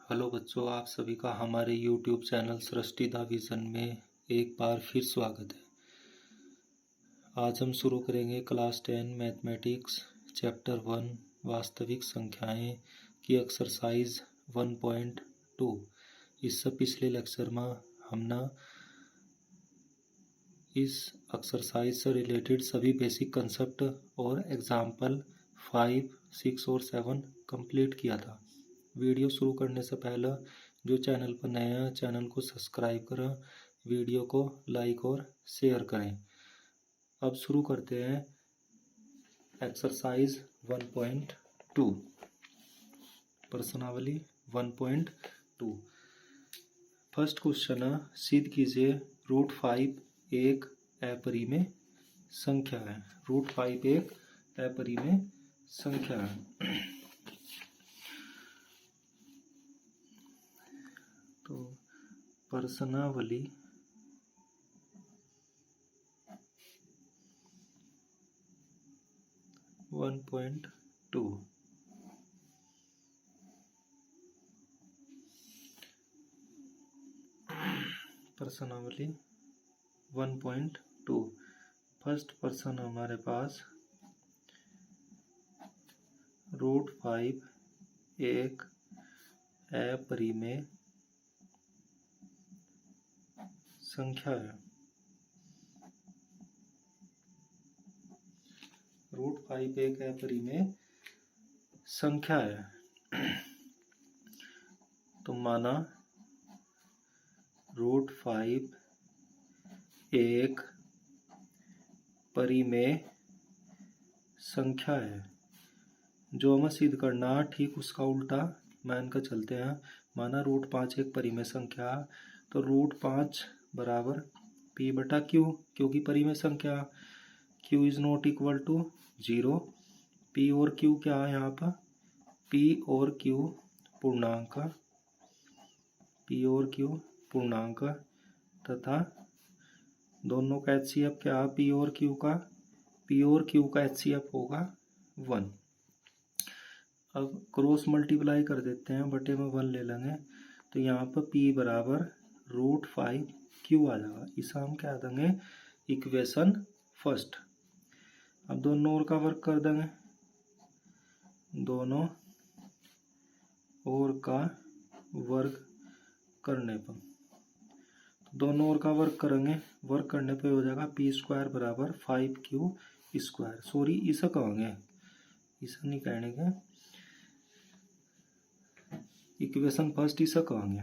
Hello बच्चों, आप सभी का हमारे YouTube channel Srishti the vision में एक बार फिर स्वागत है। आज हम शुरू करेंगे क्लास 10 मैथमेटिक्स चैप्टर 1 वास्तविक संख्याएं की एक्सरसाइज 1.2। इससे पिछले लेक्चर में हमने इस एक्सरसाइज से रिलेटेड सभी बेसिक कंसेप्ट और एग्जाम्पल 5, 6 और 7 कंप्लीट किया था। वीडियो शुरू करने से पहले जो चैनल पर नए हैं चैनल को सब्सक्राइब करें, वीडियो को लाइक और शेयर करें। अब शुरू करते हैं एक्सरसाइज 1.2 प्रश्नावली 1.2। फर्स्ट क्वेश्चन है, सिद्ध कीजिए √5 एक अपरिमेय संख्या है। √5 एक अपरिमेय संख्या है। तो प्रश्नावली 1.2। प्रश्नावली 1.2। फर्स्ट प्रश्न हमारे पास √5 एक अपरिमेय संख्या है। √5 एक अपरिमेय संख्या है। तो माना √5 एक परिमेय संख्या है। जो हमें सिद्ध करना है ठीक उसका उल्टा मान कर चलते हैं। माना √5 एक परिमेय संख्या, तो √5 बराबर p बटा q, क्योंकि परिमेय संख्या q is not equal to 0। p और q क्या है यहाँ पर? p और q पूर्णांक, p और q पूर्णांक तथा दोनों का HCF क्या है? p और q का? p और q का HCF होगा 1। अब क्रॉस मल्टीप्लाई कर देते हैं, बटे में 1 ले लेंगे, तो यहाँ पर p बराबर √5 q आ जाएगा। इसे हम क्या देंगे? Equation first. अब दोनों ओर का वर्क कर देंगे, दोनों ओर का वर्क करने पर दोनों ओर का वर्क करेंगे, वर्क करने पे हो जाएगा p² बराबर 5q²। सॉरी, इसे कहेंगे, इसे नहीं कहने के, इक्वेशन फर्स्ट इसे कहेंगे।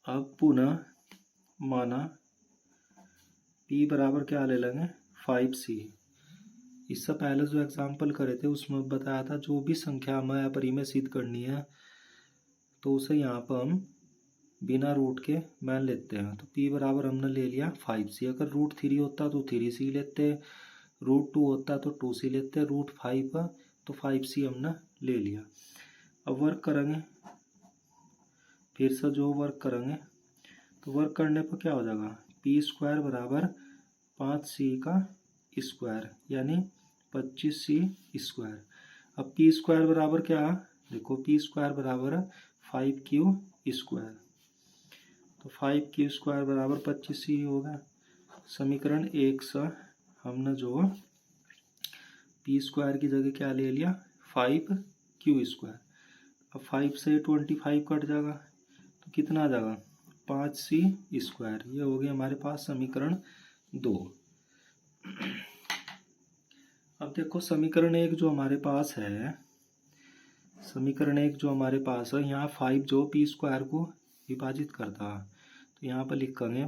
अब पुनः माना p बराबर क्या ले लेंगे? 5c। इससे पहले जो एग्जाम्पल करे थे उसमें बताया था जो भी संख्या हमें अपरिमेय सिद्ध करनी है तो उसे यहाँ पर हम बिना रूट के मान लेते हैं। तो p बराबर हमने ले लिया 5c। अगर √3 होता तो 3c लेते, √2 होता तो 2c लेते, √5 तो 5c हमने ले लिया। अब वर्क करेंगे, फिर से जो वर्क करेंगे तो वर्क करने पर क्या हो जाएगा? p² बराबर 5c का स्क्वायर यानी 25c²। अब p² बराबर क्या है? देखो, p² बराबर 5q²। तो 5q² बराबर 25c होगा। समीकरण 1 से हमने जो p² की जगह क्या ले लिया? 5q²। अब 5 से 25 कट जाएगा तो कितना आ जाएगा? 5c²। ये हो गया हमारे पास समीकरण 2। अब देखो समीकरण 1 जो हमारे पास है, समीकरण 1 जो हमारे पास है, यहाँ 5 जो p² को विभाजित करता है, तो यहाँ पर लिखेंगे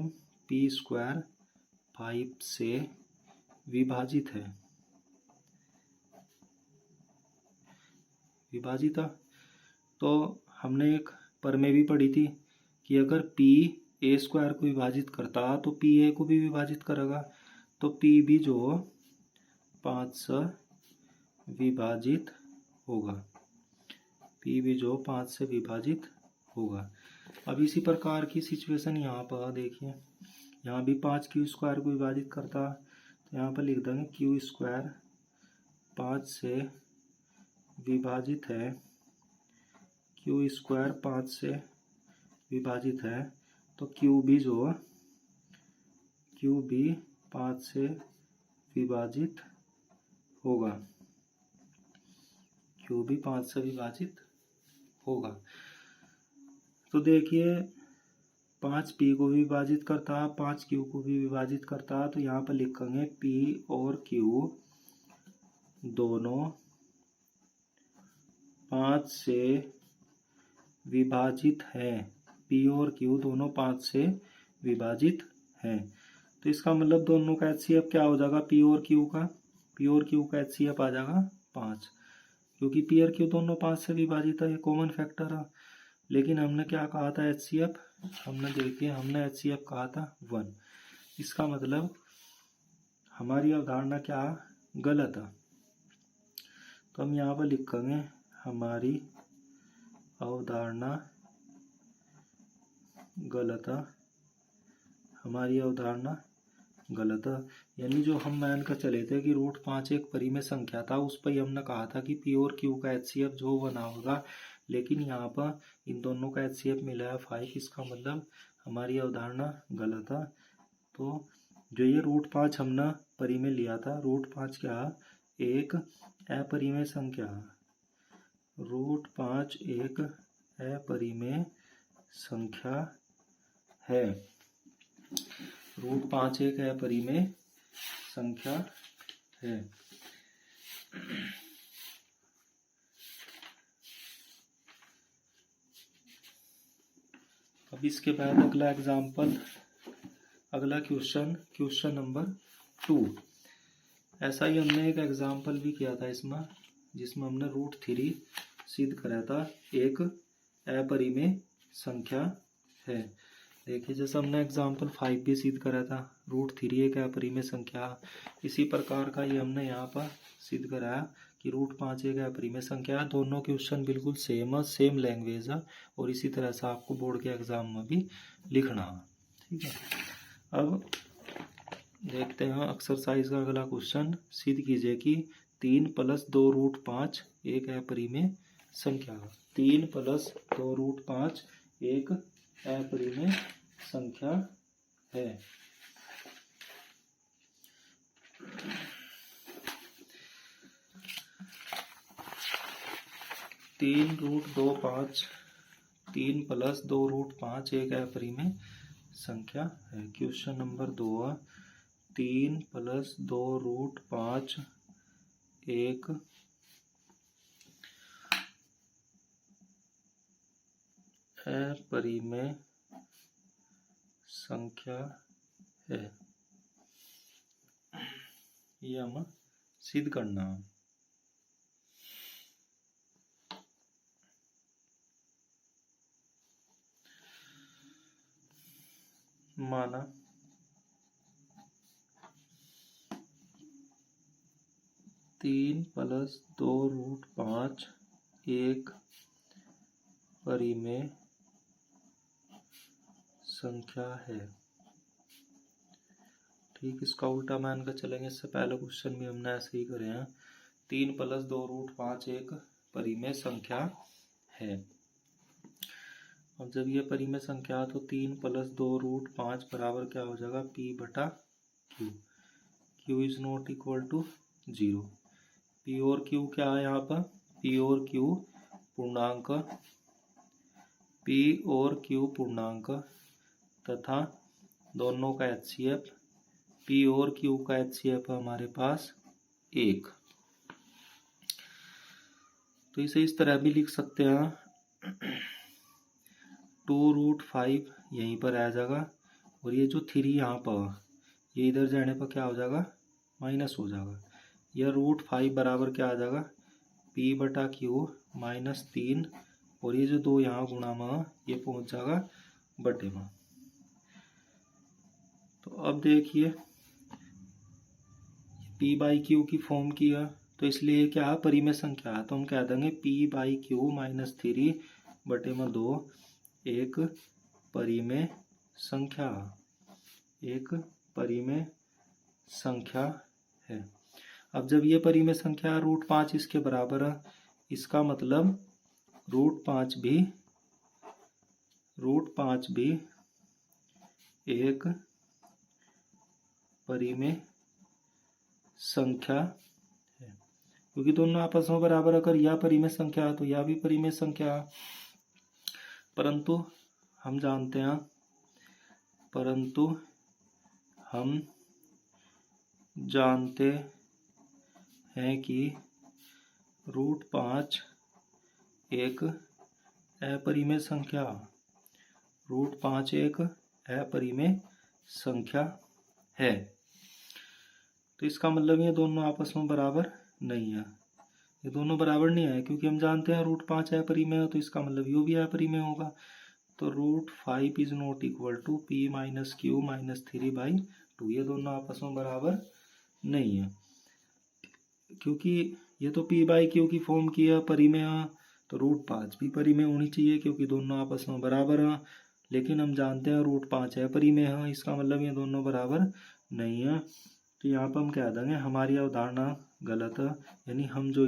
p² 5 से विभाजित है। विभाजित है तो हमने एक प्रमेय भी पढ़ी थी कि अगर p a² को विभाजित करता तो p a को भी विभाजित करेगा। तो p भी जो 5 से विभाजित होगा, p भी जो 5 से विभाजित होगा। अब इसी प्रकार की सिचुएशन यहाँ पर देखिए, यहाँ भी 5q² को विभाजित करता, तो यहाँ पर लिख देंगे q² 5 से विभाजित है क्यू स्क्वायर 5 से विभाजित है, तो क्यू भी जो क्यू भी 5 से विभाजित होगा, क्यू भी 5 से विभाजित होगा। तो देखिए 5 पी को भी विभाजित करता है, 5 क्यू को भी विभाजित करता है, तो यहाँ पर लिखेंगे पी और क्यू दोनों 5 से विभाजित है। पी और क्यू दोनों 5 से विभाजित है। तो इसका मतलब दोनों का एचसीएफ क्या हो जाएगा, पी और क्यू का एचसीएफ आ जाएगा 5, क्योंकि पी और क्यू दोनों 5 से विभाजित है, ये कॉमन फैक्टर है। लेकिन हमने क्या कहा था एचसीएफ, हमने एचसीएफ कहा था 1। इसका मतलब हमारी अवधारणा क्या गलत है। तो हम यहाँ पर लिखेंगे हमारी अवधारणा गलत है, हमारी अवधारणा गलत है। यानी जो हम मान कर चले थे कि √5 एक परिमेय संख्या था, उस पर हमने कहा था कि पी और क्यू का एचसीएफ जो बना होगा, लेकिन यहाँ पर इन दोनों का एचसीएफ मिला है 5। इसका मतलब हमारी अवधारणा गलत है। तो जो ये √5 हमने परिमेय लिया था, √5 क्या एक अपरिमेय संख्या, √5 एक अपरिमेय संख्या है, √5 एक अपरिमेय संख्या है। अब इसके बाद अगला एग्जाम्पल, अगला क्वेश्चन नंबर 2। ऐसा ही हमने एक एग्जाम्पल भी किया था इसमें, जिसमें हमने √3 सिद्ध करा था एक अपरिमेय संख्या है। देखिए जैसे हमने एग्जाम्पल 5 भी सिद्ध करा था, √3 एक अपरिमेय संख्या। इसी प्रकार का ये हमने यहाँ पर सिद्ध कराया कि √5 एक अपरिमेय संख्या। दोनों क्वेश्चन बिल्कुल सेम है, सेम लैंग्वेज है, और इसी तरह से आपको बोर्ड के एग्जाम में भी लिखना है। ठीक है, अब देखते हैं एक्सरसाइज का अगला क्वेश्चन। सिद्ध कीजिए कि 3 + 2√5 एक अपरिमेय संख्या। 3 + 2√5 एक अपरिमेय संख्या है। तीन + 2√5 एक अपरिमेय संख्या है। क्वेश्चन नंबर 2, 3 + 2√5 एक अपरिमेय संख्या है, ये हम सिद्ध करना है। माना 3 + 2√5 एक परिमेय संख्या है। ठीक, इसका उल्टा मान कर चलेंगे। इससे पहले क्वेश्चन भी हमने ऐसे ही करे हैं। 3 + 2√5 एक परिमेय संख्या है। अब जब ये परिमेय संख्या तो 3 + 2√5 बराबर क्या हो जाएगा, P/Q। Q is not equal to 0। P और Q क्या है यहाँ पर, P और Q पूर्णांक, P और Q पूर्णांक तथा दोनों का एचसीएफ, P और Q का एचसीएफ हमारे पास 1। तो इसे इस तरह भी लिख सकते हैं, 2√5 यहीं पर आ जाएगा, और ये जो 3 यहाँ पर, ये इधर जाने पर क्या हो जाएगा, माइनस हो जाएगा। यह √5 बराबर क्या आ जाएगा, P/Q -3, और ये जो 2 यहाँ गुणा में ये पहुंच जाएगा बटे में। तो अब देखिए P/Q की फॉर्म की है, तो इसलिए क्या परिमेय संख्या है, तो हम कह देंगे P/Q -3 बटे में 2 एक परिमेय संख्या, एक परिमेय संख्या है। अब जब ये परिमेय संख्या √5 इसके बराबर है, इसका मतलब रूट 5 भी एक परिमेय संख्या है, क्योंकि दोनों आपस में बराबर, अगर यह परिमेय संख्या है तो यह भी परिमेय संख्या है। परंतु हम जानते हैं कि रूट 5 एक अपरिमेय संख्या, रूट 5 एक अपरिमेय संख्या है। तो इसका मतलब ये दोनों आपस में बराबर नहीं है, ये दोनों बराबर नहीं है, क्योंकि हम जानते हैं रूट 5 अपरिमेय है, तो इसका मतलब ये भी अपरिमेय होगा। तो root 5 is not equal to p minus Q minus 3/2, ये दोनों आपस में बराबर नहीं है, क्योंकि ये तो p/q की फॉर्म की है, परिमेय है, तो रूट 5 भी परिमेय होनी चाहिए, क्योंकि दोनों आपस में बराबर हैं। लेकिन हम जानते हैं रूट 5 अपरिमेय है, इसका मतलब ये दोनों बराबर नहीं है। तो यहाँ पर हम कह देंगे हमारी अवधारणा गलत है, यानी हम जो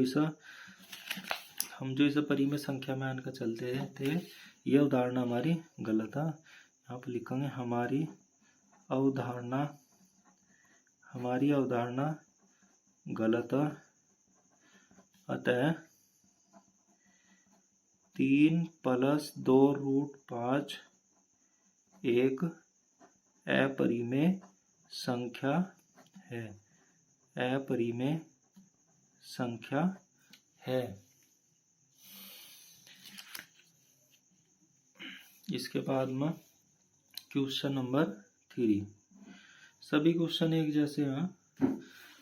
इस परिमेय संख्या में आनकर चलते थे, ये अवधारणा हमारी गलत है। यहाँ पर लिखेंगे हमारी अवधारणा गलत है, अतः 3 + 2 रूट 5 एक अपरिमेय संख्या है, अपरिमेय संख्या है। इसके बाद में क्वेश्चन नंबर 3। सभी क्वेश्चन एक जैसे हैं,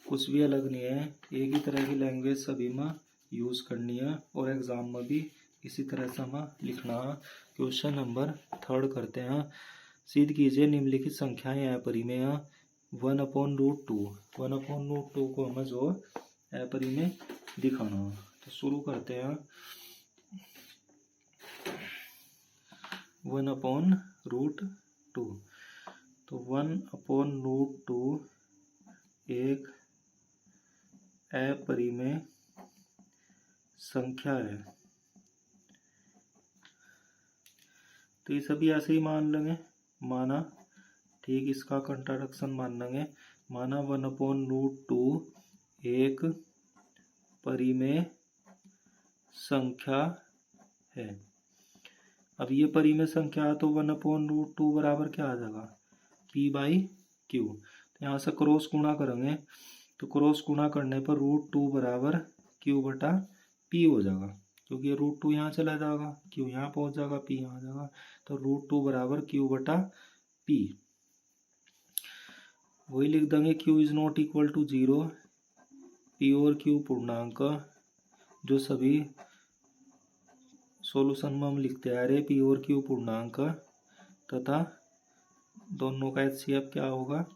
कुछ भी अलग नहीं है, एक ही तरह की लैंग्वेज सभी में यूज करनी है और एग्जाम में भी इसी तरह से हमें लिखना है। क्वेश्चन नंबर 3 करते हैं। सिद्ध कीजिए निम्नलिखित संख्याएं अपरिमेय हैं। 1/√2 को हमें जो अपरिमेय दिखाना है। तो शुरू करते हैं। 1/√2, तो 1/√2 एक अपरिमेय संख्या है। तो ये सभी ऐसे ही मान लेंगे, माना ठीक इसका कंट्राडिक्शन मान लेंगे, माना 1/√2 एक परिमेय संख्या है। अब ये परिमेय संख्या है तो 1/√2 बराबर क्या आ जाएगा, p/q। तो यहाँ से क्रॉस गुणा करेंगे, तो क्रॉस गुणा करने पर √2 बराबर q/p हो जाएगा, क्योंकि ये √2 यहाँ चला जाएगा, q यहाँ पहुँच जाएगा, p यहाँ आ जाएगा, तो √2 बराबर q/p। वही लिख देंगे q is not equal to 0, p और q पूर्णांक, जो सभी सॉल्यूशन में हम लिखते आ रहे, p और q पूर्णांक, तथा दोनों का HCF क्या होगा,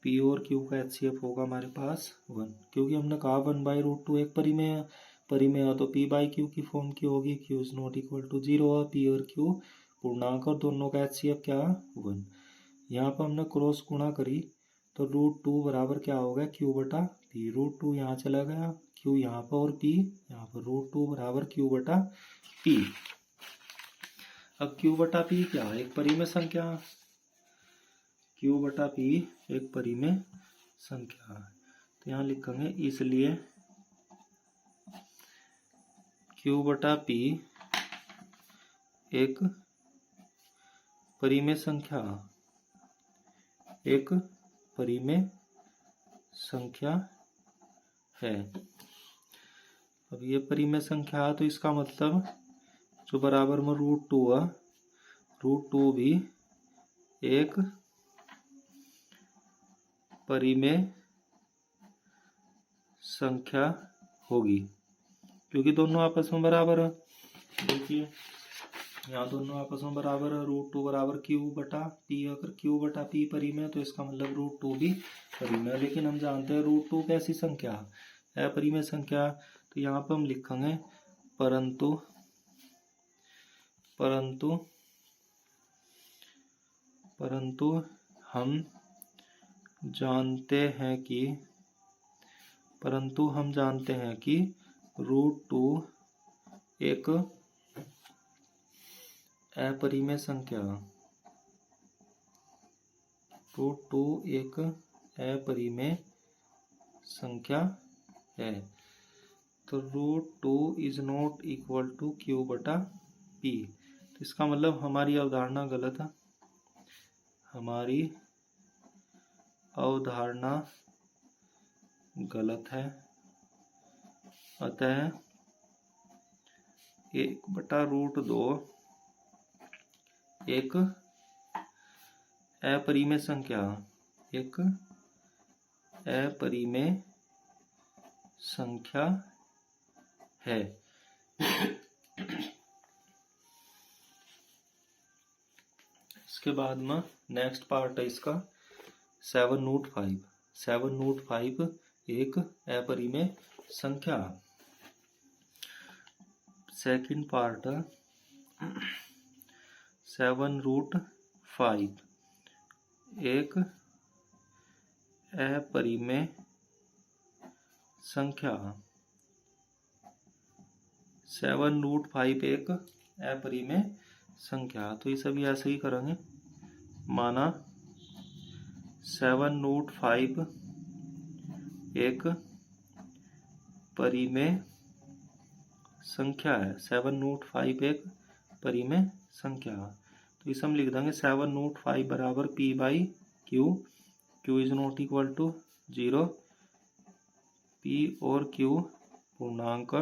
p और q का HCF होगा हमारे पास 1, क्योंकि हमने कहा 1/√2 एक परिमेय है, तो p/q की फॉर्म की होगी, q is not equal to 0 है, p और q पूर्णांक और दोनों का HCF क्या है 1। यहाँ पर हमने क्रॉस गुणा करी तो √2 बराबर क्या होगा, q/p। √2 यहाँ चला गया, q यहाँ पर और p यहाँ पर, √2 बराबर q/p। अब q/p क्या है, एक परिमेय संख्या, q/p एक परिमेय संख्या। तो यहाँ लिखेंगे इसलिए q/p एक परिमेय संख्या, एक परिमेय संख्या है। अब ये परिमेय संख्या है, तो इसका मतलब जो बराबर में √2 है, √2 भी एक परिमेय संख्या होगी, क्योंकि दोनों आपस में बराबर है। देखिए यहाँ दोनों आपस में बराबर है, √2 बराबर q/p। अगर q/p परिमेय है तो इसका मतलब √2 भी परिमेय है। लेकिन हम जानते हैं √2 कैसी संख्या है, अपरिमेय संख्या। तो यहाँ पर हम लिखेंगे परंतु हम जानते हैं कि √2 एक अपरिमेय संख्या, रूट 2 एक अपरिमेय संख्या है। तो root 2 is not equal to Q बटा पी। तो इसका मतलब हमारी अवधारणा गलत है, हमारी अवधारणा गलत है। अतः 1/√2 एक अपरिमेय संख्या, एक अपरिमेय संख्या है। इसके बाद में नेक्स्ट पार्ट है इसका 7√5। 7√5 एक अपरिमेय संख्या। सेकंड पार्ट 7√5 एक अपरिमेय संख्या। 7√5 एक अपरिमेय संख्या। तो ये सभी ऐसे ही करेंगे। माना 7√5 एक परिमेय संख्या है। 7√5 एक परिमेय संख्या। तो इसे हम लिख देंगे 7√5 बराबर P by Q। Q is not equal to 0। P और Q पूर्णांक,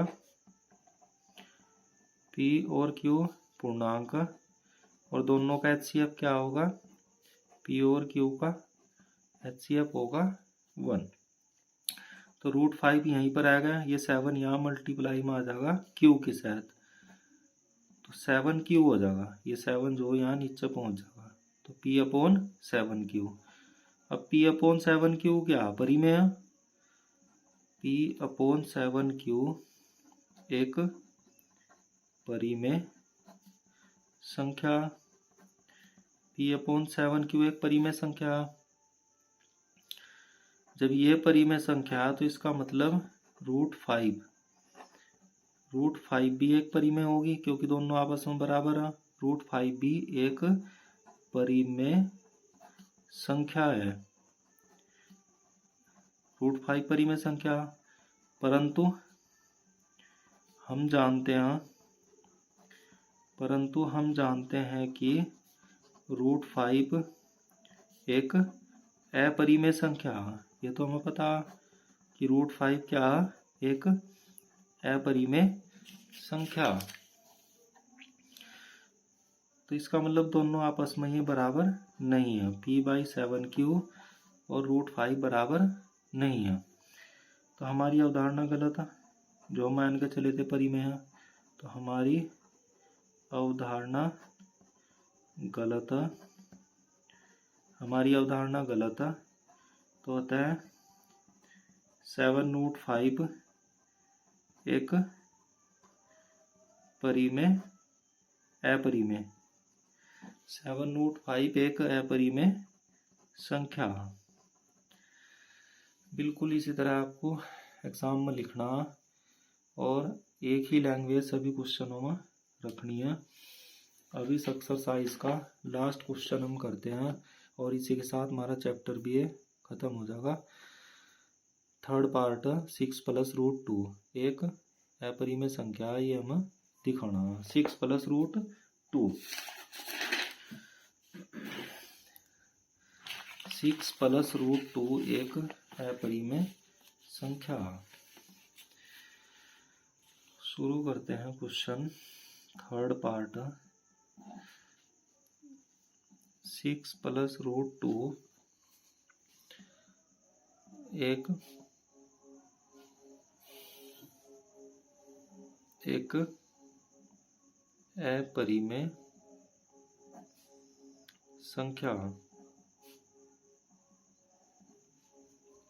P और Q पूर्णांक, और दोनों का HCF क्या होगा? P और Q का HCF होगा 1। तो √5 यहीं पर आएगा, ये 7 यहाँ मल्टीप्लाई में आ जाएगा Q के साथ, तो 7Q हो जाएगा। ये 7 जो यहाँ नीचे पहुँच जाएगा, तो P/7Q। अब P/7Q क्या परिमेय है? P/7Q एक परिमेय संख्या। P/7Q एक परिमेय संख्या। जब ये परिमेय संख्या है तो इसका मतलब √5 भी एक परिमेय होगी, क्योंकि दोनों आपस में बराबर है। √5 भी एक परिमेय संख्या है। √5 परिमेय संख्या, परंतु हम जानते हैं कि √5 एक अपरिमेय संख्या है। ये तो हमें पता कि √5 क्या है? एक अपरिमेय संख्या। तो इसका मतलब दोनों आपस में ही बराबर नहीं है। P/7Q और √5 बराबर नहीं है। तो हमारी अवधारणा गलत है, जो मान के चले थे परिमेय है। तो हमारी अवधारणा गलत है, हमारी अवधारणा गलत है। तो अतः 7√5 एक अपरिमेय 7√5 एक अपरिमेय संख्या। बिल्कुल इसी तरह आपको एग्जाम में लिखना और एक ही लैंग्वेज सभी क्वेश्चनों में रखनी है। अभी इस एक्सरसाइज का लास्ट क्वेश्चन हम करते हैं और इसी के साथ हमारा चैप्टर भी ये खत्म हो जाएगा। थर्ड पार्ट 6+√2 एक अपरिमेय संख्या, ये हमें दिखाना है। 6+√2 6+√2 एक अपरिमेय संख्या। शुरू करते हैं क्वेश्चन। थर्ड पार्ट 6+√2 एक अपरिमेय संख्या।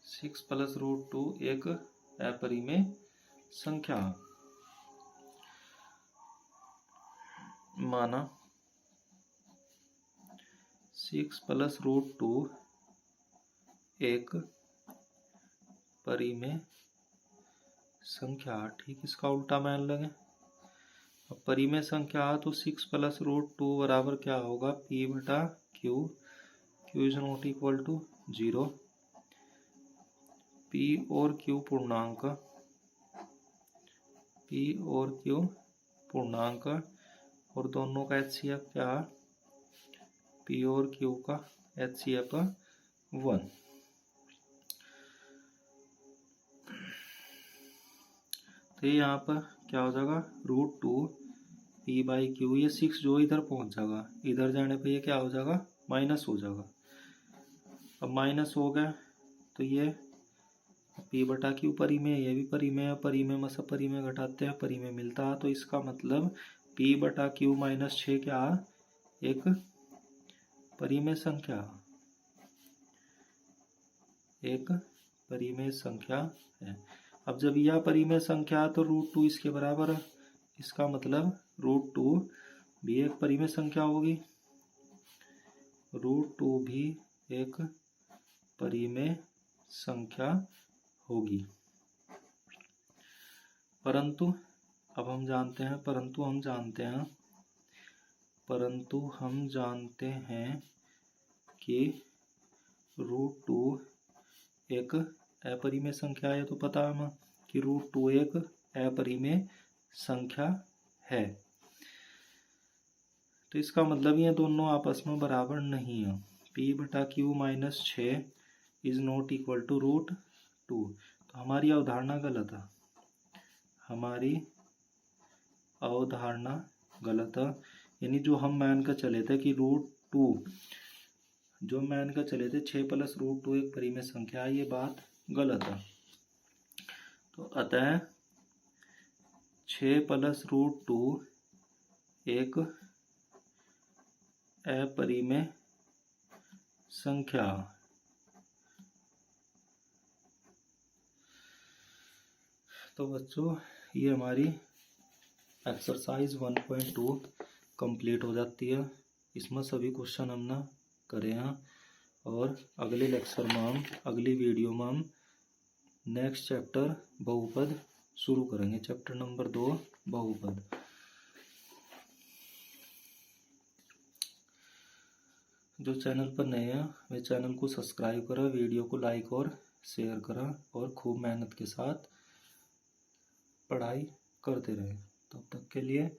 6+√2 एक अपरिमेय संख्या। माना 6+√2 एक परिमेय संख्या। ठीक, इसका उल्टा मान लेंगे। अब परिमेय संख्या तो 6 प्लस रूट 2 बराबर क्या होगा, पी बटा Q, Q is not equal to 0। P और क्यू पूर्णांक, पी और क्यू पूर्णांक, और दोनों का एचसीएफ क्या, पी और क्यू का एचसीएफ 1। तो यहाँ पर क्या हो जाएगा, रूट 2 पी बाई क्यू, ये 6 जो इधर पहुंच जाएगा, इधर जाने पे ये क्या हो जाएगा, माइनस हो जाएगा। अब माइनस हो गया तो ये पी बटा क्यू परिमेय, ये भी परिमेय है, परिमेय में सब परिमेय घटाते हैं, परिमेय मिलता है। तो इसका मतलब पी बटा क्यू माइनस 6 क्या, एक परिमेय संख्या, एक परिमेय संख्या है। अब जब यह परिमेय संख्या तो रूट 2 इसके बराबर है, इसका मतलब रूट 2 भी एक परिमेय संख्या होगी, रूट 2 भी एक परिमेय संख्या होगी। परंतु अब हम जानते हैं, परंतु हम जानते हैं कि रूट 2 एक अपरिमेय संख्या है। तो पता है हमें कि रूट 2 एक अपरिमेय संख्या है। तो इसका मतलब ये दोनों आपस में बराबर नहीं है। पी बटा Q minus 6 is not equal to root 2। तो हमारी अवधारणा गलत है, हमारी अवधारणा गलत है। यानी जो हम मान कर चले थे कि रूट 2, जो मान कर चले थे 6 प्लस रूट 2 एक परिमेय संख्या है, ये बात गलत है। तो अतः 6 प्लस रूट 2 एक अपरिमेय संख्या। तो बच्चों ये हमारी एक्सरसाइज 1.2 कंप्लीट हो जाती है। इसमें सभी क्वेश्चन हमने करे हैं, और अगले लेक्चर में हम, अगली वीडियो में हम नेक्स्ट चैप्टर बहुपद शुरू करेंगे, चैप्टर नंबर 2 बहुपद। जो चैनल पर नए हैं वे चैनल को सब्सक्राइब करें, वीडियो को लाइक और शेयर करें, और खूब मेहनत के साथ पढ़ाई करते रहें। तब तक के लिए